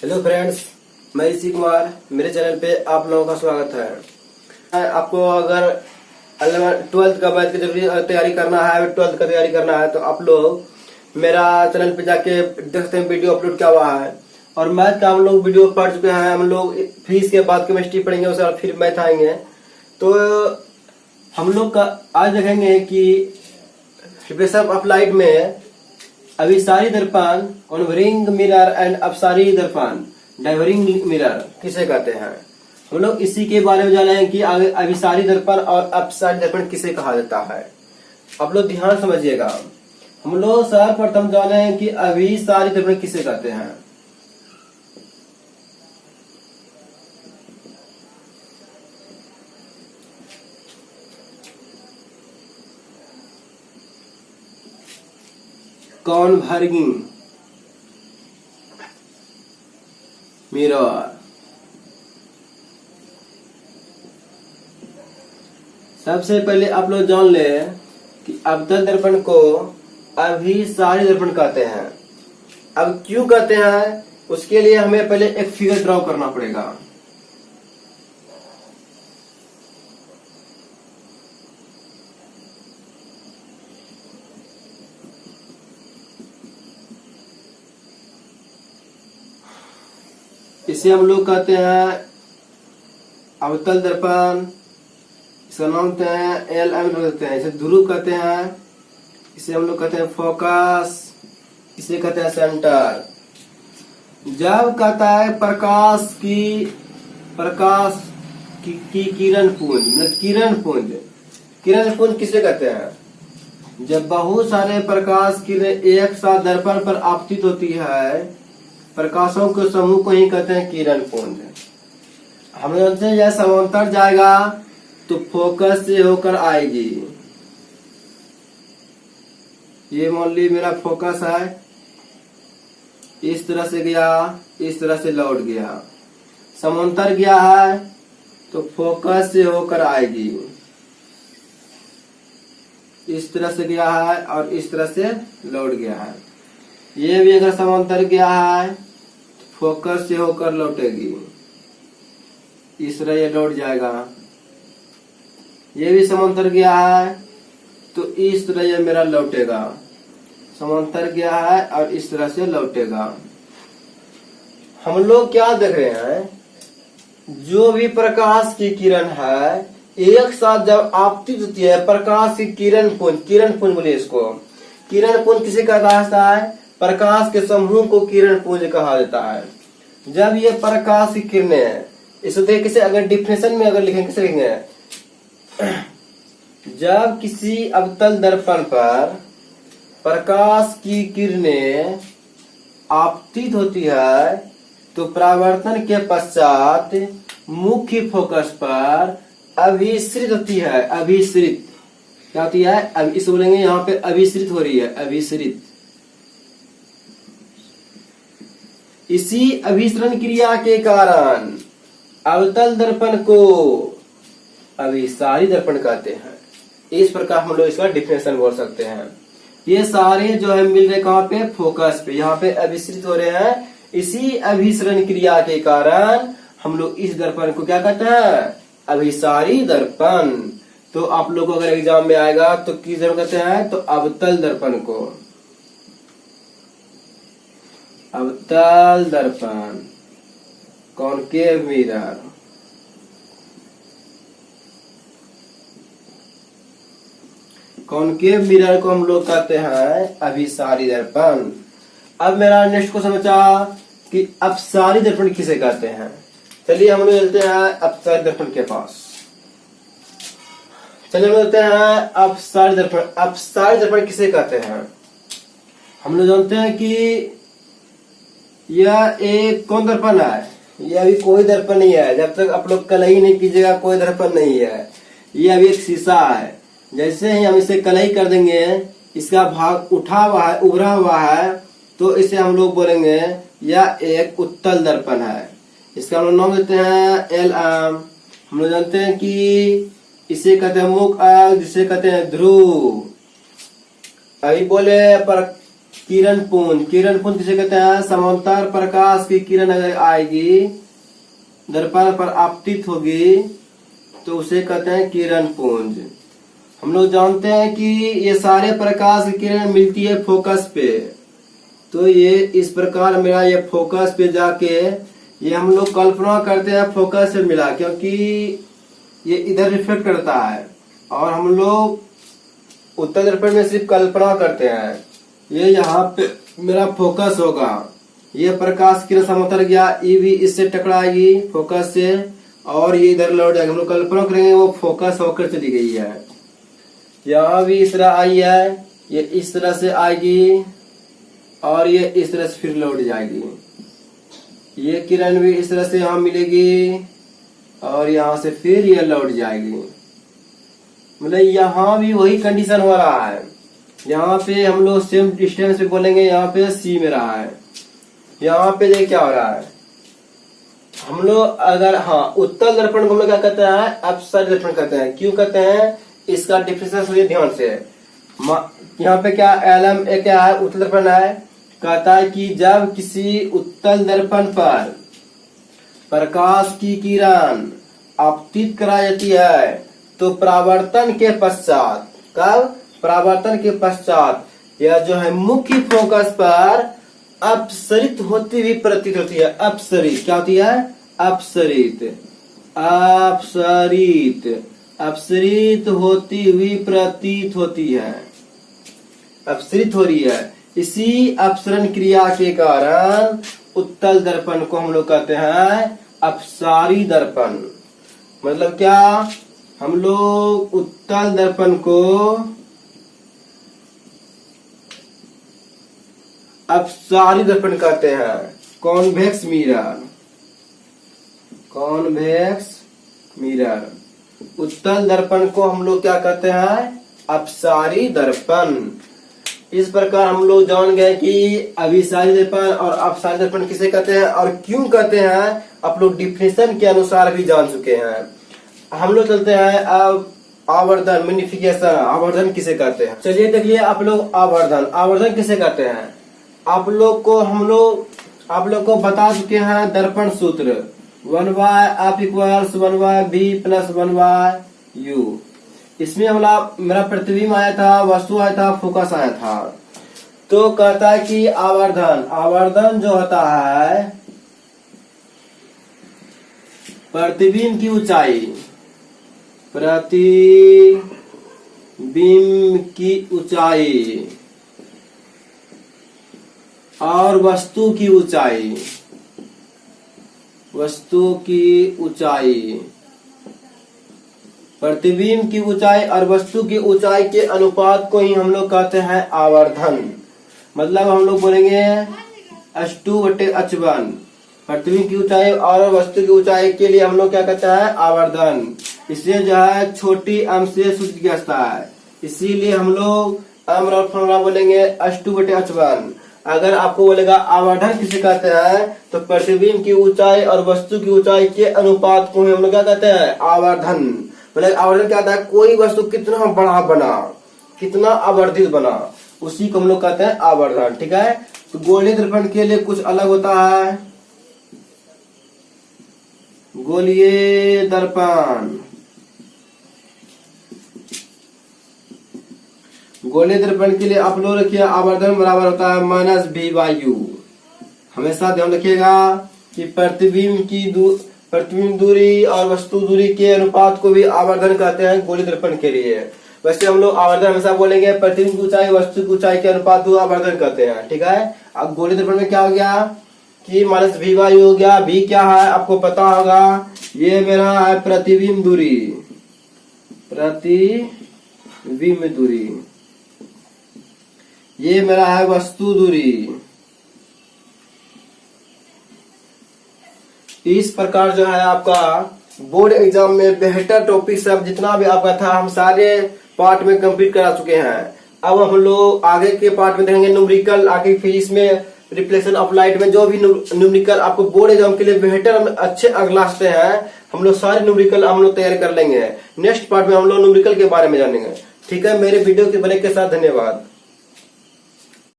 Hello friends, मैं ऋषि कुमार। मेरे channel पे आप लोगों का स्वागत है। आपको अगर 12th का बैच की तैयारी करना है, 12th का तैयारी करना है तो आप लोग मेरा चैनल पे जाके देख सकते हैं, वीडियो अपलोड किया हुआ है। और मैथ का हम लोग वीडियो पढ़ चुके हैं। हम लोग फिर इसके बाद केमिस्ट्री पढ़ेंगे, उसके बाद फिर मैथ आएंगे। तो हम लोग का आज देखेंगे कि प्रिपरेशन ऑफ लाइट में अभिसारी दर्पण, कॉन्वरिंग मिरर एंड अपसारी दर्पण, डाइवरिंग मिरर किसे कहते हैं। हम लोग इसी के बारे में जाने हैं कि अभिसारी दर्पण और अपसारी दर्पण किसे कहा जाता है। आप लोग ध्यान समझिएगा। हम लोग सर्वप्रथम जाने हैं कि अभिसारी दर्पण किसे कहते हैं। Converging mirror. सबसे पहले आप लोग जान ले कि अवतल दर्पण को अभिसारी दर्पण कहते हैं। अब क्यों कहते हैं, उसके लिए हमें पहले एक फिगर ड्रॉ करना पड़ेगा। इसे हम लोग कहते हैं अवतल दर्पण। इसका नाम कहते हैं एल एम कहते हैं। इसे ध्रुव कहते हैं। इसे हम लोग कहते हैं फोकस। इसे कहते हैं सेंटर। जब कहता है प्रकाश की किरण पुंज, मतलब किरण पुंज किसे कहते हैं। जब बहुत सारे प्रकाश किरण एक साथ दर्पण पर आपतित होती है, प्रकाशों के समूह को ही कहते हैं किरण पुंज। हम जानते हैं यह समांतर जाएगा तो फोकस से होकर आएगी। ये मान ली मेरा फोकस है, इस तरह से गया, इस तरह से लौट गया। समांतर गया है तो फोकस से होकर आएगी। इस तरह से गया है और इस तरह से लौट गया है। ये भी अगर समांतर गया है फोकस से होकर लौटेगी। इस तरह ये लौट जाएगा। ये भी समांतर गया है तो इस तरह ये मेरा लौटेगा। समांतर गया है और इस तरह से लौटेगा। हम लोग क्या देख रहे हैं, जो भी प्रकाश की किरण है एक साथ जब आपतित होती है, प्रकाश की किरण पुंज बोलिए इसको। किरण पुंज किसे कहा जाता है, प्रकाश के समूह को किरण पुंज कहा जाता है। जब ये प्रकाश की किरणें हैं, इसको देख किसे अगर डिफिनेशन में अगर लिखेंगे किसे लिखेंगे, जब किसी अवतल दर्पण पर प्रकाश की किरणें आपतित होती है तो परावर्तन के पश्चात मुख्य फोकस पर अभिसरित होती है। अभिसरित क्या होती है, अब इसे बोलेंगे यहाँ पे अभिसरित हो रही है, अभिसरित। इसी अभिसरण क्रिया के कारण अवतल दर्पण को अभिसारी दर्पण कहते हैं। इस प्रकार हम लोग इसका डिफिनेशन बोल सकते हैं। ये सारे जो है मिल रहे कहाँ पे, फोकस पे, यहाँ पे अभिसरित हो रहे हैं। इसी अभिसरण क्रिया के कारण हम लोग इस दर्पण को क्या कहते हैं, अभिसारी दर्पण। तो आप लोगों को अगर एग्जाम में आएगा तो किस दर्पण कहते हैं, तो अवतल दर्पण को अवतल दर्पण, कॉनकेव मिरर। कॉनकेव मिरर को हम लोग कहते हैं अभिसारी दर्पण। अब मेरा नेक्स्ट क्वेश्चन बचा कि अपसारी दर्पण किसे कहते हैं। चलिए हम लोग चलते हैं अपसारी दर्पण के पास। चलिए हम लोग चलते हैं अपसारी दर्पण। अपसारी दर्पण किसे कहते हैं, हम लोग जानते हैं कि यह एक कौन दर्पण है, यह अभी कोई दर्पण नहीं है। जब तक आप लोग कलही नहीं कीजिएगा कोई दर्पण नहीं है। यह अभी एक शीशा है। जैसे ही हम इसे कलही कर देंगे, इसका भाग उठा हुआ है, उभरा हुआ है, तो इसे हम लोग बोलेंगे यह एक उत्तल दर्पण है। इसका हम लोग नाम देते हैं एल एम। हम लोग जानते हैं कि इसे कहते हैं मुख, जिसे कहते हैं ध्रुव। अभी बोले पर किरण पुंज। किरण पुंज किसे कहते हैं? समांतर प्रकाश की किरण अगर आएगी, दर्पण पर आपतित होगी, तो उसे कहते हैं किरण पुंज। हम लोग जानते हैं कि ये सारे प्रकाश की किरण मिलती है फोकस पे, तो ये इस प्रकार मेरा ये फोकस पे जाके, ये हम लोग कल्पना करते हैं फोकस से मिला, क्योंकि ये इधर रिफ्लेक्ट करता है और हम लोग उत्तल दर्पण में सिर्फ कल्पना करते हैं। ये यहाँ पे मेरा फोकस होगा, ये प्रकाश किरण समांतर गया, ये भी इससे टकराएगी फोकस से और ये इधर लौट जाएगी। हम लोग कल्पना करेंगे वो फोकस होकर चली गई है। यहाँ भी इस तरह आई है, ये इस तरह से आएगी और ये इस तरह से फिर लौट जाएगी। ये किरण भी इस तरह से यहाँ मिलेगी और यहाँ से फिर ये लौट जाएगी। मतलब यहाँ भी वही कंडीशन हो रहा है। यहाँ पे हम लोग सेम डिस्टेंस पे बोलेंगे, यहाँ पे सी में रहा है, यहाँ पे देखिए क्या हो रहा है। हम लोग अगर उत्तल दर्पण को हम लोग क्या कहते हैं? अपसारी दर्पण कहते हैं। क्यों कहते हैं? इसका डिफरेंस सुनिए ध्यान से। यहाँ पे क्या एलएम ए क्या है? उत्तल दर्पण है। कहता है कि जब किसी उत्तल दर्पण पर प्रकाश की किरण आपतित कराई जाती है, तो परावर्तन के पश्चात, कब? परावर्तन के पश्चात यह जो है मुख्य फोकस पर अपसरित होती हुई प्रतीत होती है। अपसरित क्या होती है? अपसरित, अपसरित, अपसरित होती हुई प्रतीत होती है, अपसरित हो रही है। इसी अपसरण क्रिया के कारण उत्तल दर्पण को हम लोग कहते हैं अपसारी दर्पण। मतलब क्या? हम लोग उत्तल दर्पण को अपसारी दर्पण कहते हैं। Convex mirror, convex mirror. उत्तल दर्पण को हम लोग क्या कहते हैं? अपसारी दर्पण। इस प्रकार हम लोग जान गए कि अभिसारी दर्पण और अपसारी दर्पण किसे कहते हैं और क्यों कहते हैं, आप लोग डिफिनेशन के अनुसार भी जान चुके हैं। हम लोग चलते हैं अब आवर्धन, मैग्निफिकेशन। आवर्धन किसे कहते हैं? चलिए देखिए आप लोग, आवर्धन, आवर्धन किसे कहते हैं? आप लोग को बता चुके हैं दर्पण सूत्र 1/f = 1/v + 1/u। इसमें मेरा प्रतिबिंब आया था, वस्तु आया था, फोकस आया था। तो कहता है कि आवर्धन, आवर्धन जो होता है प्रतिबिंब की ऊंचाई, प्रतिबिंब की ऊंचाई और वस्तु की ऊंचाई, वस्तु की ऊंचाई, प्रतिबिंब की ऊंचाई और वस्तु की ऊंचाई के अनुपात को ही हम लोग कहते हैं आवर्धन। मतलब हम लोग बोलेंगे H2/H1, प्रतिबिंब की ऊंचाई और वस्तु की ऊंचाई के लिए हम लोग क्या कहते हैं? आवर्धन। इसलिए जो है छोटी अम से सूचित किया जाता है, इसीलिए हम लोग अम्ल फॉर्मूला बोलेंगे H2/H1। अगर आपको बोलेगा आवर्धन किसे कहते हैं, तो प्रतिबिंब की ऊंचाई और वस्तु की ऊंचाई के अनुपात को हम लोग क्या कहते हैं? आवर्धन। मतलब आवर्धन क्या होता है? कोई वस्तु कितना बड़ा बना, कितना आवर्धित बना, उसी को हम लोग कहते हैं आवर्धन। ठीक है। तो गोलीय दर्पण के लिए कुछ अलग होता है। गोलीय दर्पण, गोलीय दर्पण के लिए आप लोग रखिए आवर्धन बराबर होता है -v/u। हमेशा ध्यान रखिएगा कि प्रतिबिंब दूरी और वस्तु दूरी के अनुपात को भी आवर्धन कहते हैं गोलीय दर्पण के लिए। वैसे हम लोग आवर्धन हमेशा बोलेंगे प्रतिबिंब की ऊंचाई वस्तु की ऊंचाई के अनुपात को आवर्धन कहते हैं। ठीक है। अब गोलीय दर्पण में क्या हो गया कि -v/u हो गया। v क्या है आपको पता होगा, ये मेरा है प्रतिबिंब दूरी, प्रतिबिंब दूरी। ये मेरा है वस्तु दूरी। इस प्रकार जो है आपका बोर्ड एग्जाम में बेहतर टॉपिक सब जितना भी आपका था हम सारे पार्ट में कंप्लीट करा चुके हैं। अब हम लोग आगे के पार्ट में देखेंगे न्यूमेरिकल, आगे फिजिक्स में रिफ्लेक्शन ऑफ लाइट में जो भी न्यूमेरिकल आपको बोर्ड एग्जाम के लिए बेहतर अच्छे अगला से हैं, हम लोग सारे न्यूमेरिकल हम लोग तैयार कर लेंगे। नेक्स्ट पार्ट में हम लोग न्यूमेरिकल के बारे में जानेंगे। ठीक है। मेरे वीडियो के बने के साथ धन्यवाद।